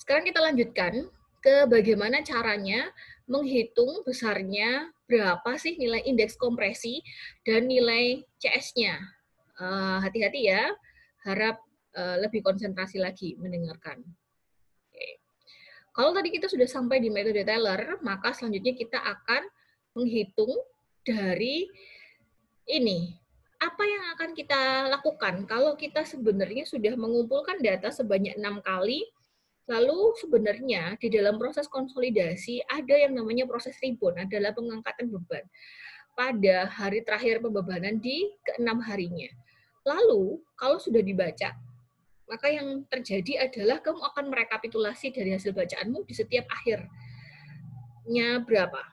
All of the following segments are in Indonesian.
Sekarang kita lanjutkan ke bagaimana caranya menghitung besarnya berapa sih nilai indeks kompresi dan nilai CS-nya. Hati-hati ya, harap lebih konsentrasi lagi mendengarkan. Oke. Kalau tadi kita sudah sampai di metode Taylor, maka selanjutnya kita akan menghitung dari ini. Apa yang akan kita lakukan kalau kita sebenarnya sudah mengumpulkan data sebanyak 6 kali. Lalu sebenarnya di dalam proses konsolidasi ada yang namanya proses rebound, adalah pengangkatan beban pada hari terakhir pembebanan di ke-6 harinya. Lalu kalau sudah dibaca, maka yang terjadi adalah kamu akan merekapitulasi dari hasil bacaanmu di setiap akhirnya berapa.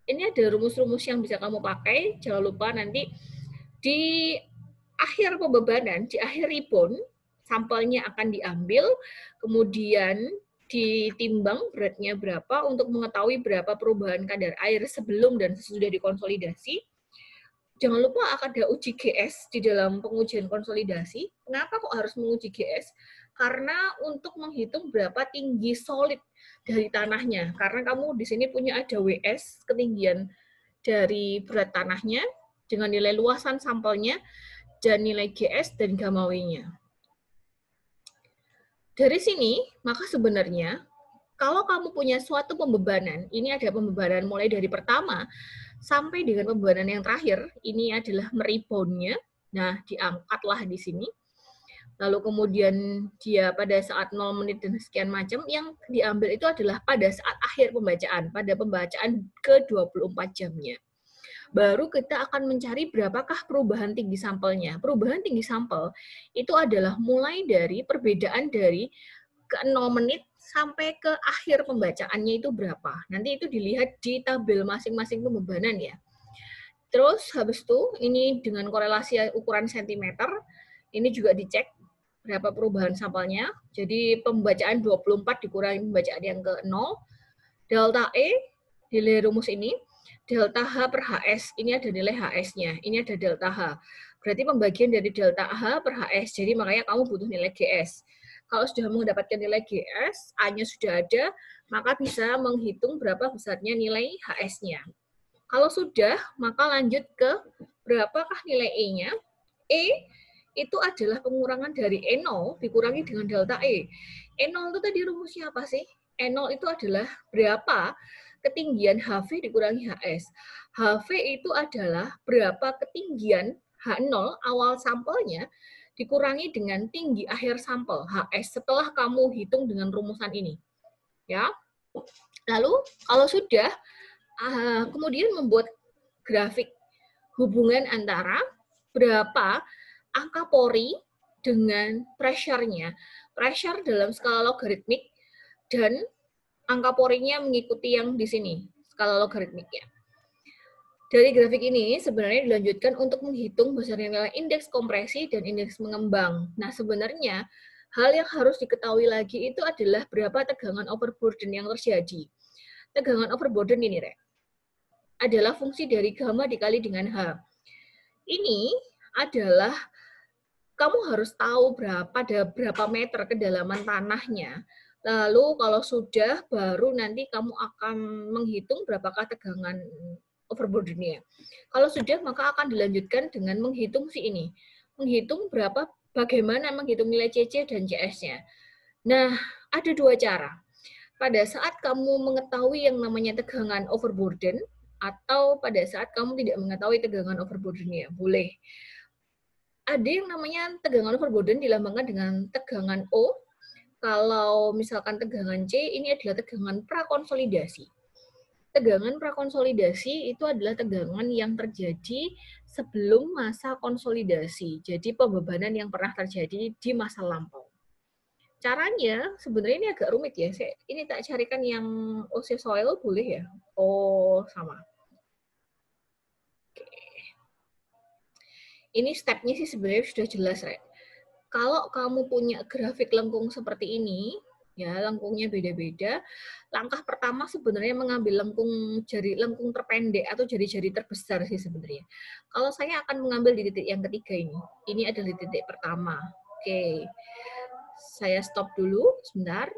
Ini ada rumus-rumus yang bisa kamu pakai, jangan lupa nanti di akhir pembebanan, di akhir rebound, sampelnya akan diambil, kemudian ditimbang beratnya berapa untuk mengetahui berapa perubahan kadar air sebelum dan sesudah dikonsolidasi. Jangan lupa akan ada uji GS di dalam pengujian konsolidasi. Kenapa kok harus menguji GS? Karena untuk menghitung berapa tinggi solid dari tanahnya. Karena kamu di sini punya ada WS, ketinggian dari berat tanahnya, dengan nilai luasan sampelnya, dan nilai GS dan gamma W-nya. Dari sini, maka sebenarnya kalau kamu punya suatu pembebanan, ini ada pembebanan mulai dari pertama sampai dengan pembebanan yang terakhir, ini adalah mereboundnya. Nah, diangkatlah di sini. Lalu kemudian dia pada saat 0 menit dan sekian macam, yang diambil itu adalah pada saat akhir pembacaan, pada pembacaan ke-24 jamnya. Baru kita akan mencari berapakah perubahan tinggi sampelnya. Perubahan tinggi sampel itu adalah mulai dari perbedaan dari ke 0 menit sampai ke akhir pembacaannya itu berapa. Nanti itu dilihat di tabel masing-masing pembebanan ya. Terus habis itu ini dengan korelasi ukuran sentimeter, ini juga dicek berapa perubahan sampelnya. Jadi pembacaan 24 dikurangi pembacaan yang ke 0. Delta E, nilai rumus ini, delta H per HS, ini ada nilai HS-nya, ini ada delta H. Berarti pembagian dari delta H per HS, jadi makanya kamu butuh nilai GS. Kalau sudah mendapatkan nilai GS, A-nya sudah ada, maka bisa menghitung berapa besarnya nilai HS-nya. Kalau sudah, maka lanjut ke berapakah nilai E-nya. E itu adalah pengurangan dari E0 dikurangi dengan delta E. E0 itu tadi rumusnya apa sih? E0 itu adalah berapa ketinggian HV dikurangi HS. HV itu adalah berapa ketinggian H0 awal sampelnya dikurangi dengan tinggi akhir sampel HS setelah kamu hitung dengan rumusan ini. Ya. Lalu kalau sudah kemudian membuat grafik hubungan antara berapa angka pori dengan pressure-nya. Pressure dalam skala logaritmik dan angka porinya mengikuti yang di sini, skala logaritmiknya. Dari grafik ini sebenarnya dilanjutkan untuk menghitung besarnya nilai indeks kompresi dan indeks mengembang. Nah, sebenarnya hal yang harus diketahui lagi itu adalah berapa tegangan overburden yang terjadi. Tegangan overburden ini, Rek, adalah fungsi dari gamma dikali dengan H. Ini adalah kamu harus tahu berapa meter kedalaman tanahnya. Lalu kalau sudah, baru nanti kamu akan menghitung berapakah tegangan overburden-nya. Kalau sudah, maka akan dilanjutkan dengan menghitung si ini. Menghitung bagaimana menghitung nilai CC dan CS-nya. Nah, ada dua cara. Pada saat kamu mengetahui yang namanya tegangan overburden, atau pada saat kamu tidak mengetahui tegangan overburden-nya, boleh. Ada yang namanya tegangan overburden dilambangkan dengan tegangan O. Kalau misalkan tegangan C, ini adalah tegangan prakonsolidasi. Tegangan prakonsolidasi itu adalah tegangan yang terjadi sebelum masa konsolidasi. Jadi pembebanan yang pernah terjadi di masa lampau. Caranya sebenarnya ini agak rumit ya. Ini tak carikan yang OC soil boleh ya? Oh, sama. Oke. Ini stepnya sih sebenarnya sudah jelas, Rek. Kalau kamu punya grafik lengkung seperti ini, ya lengkungnya beda-beda, langkah pertama sebenarnya mengambil lengkung terpendek atau jari-jari terbesar sih sebenarnya. Kalau saya akan mengambil di titik yang ketiga ini. Ini adalah titik pertama. Oke. Saya stop dulu sebentar.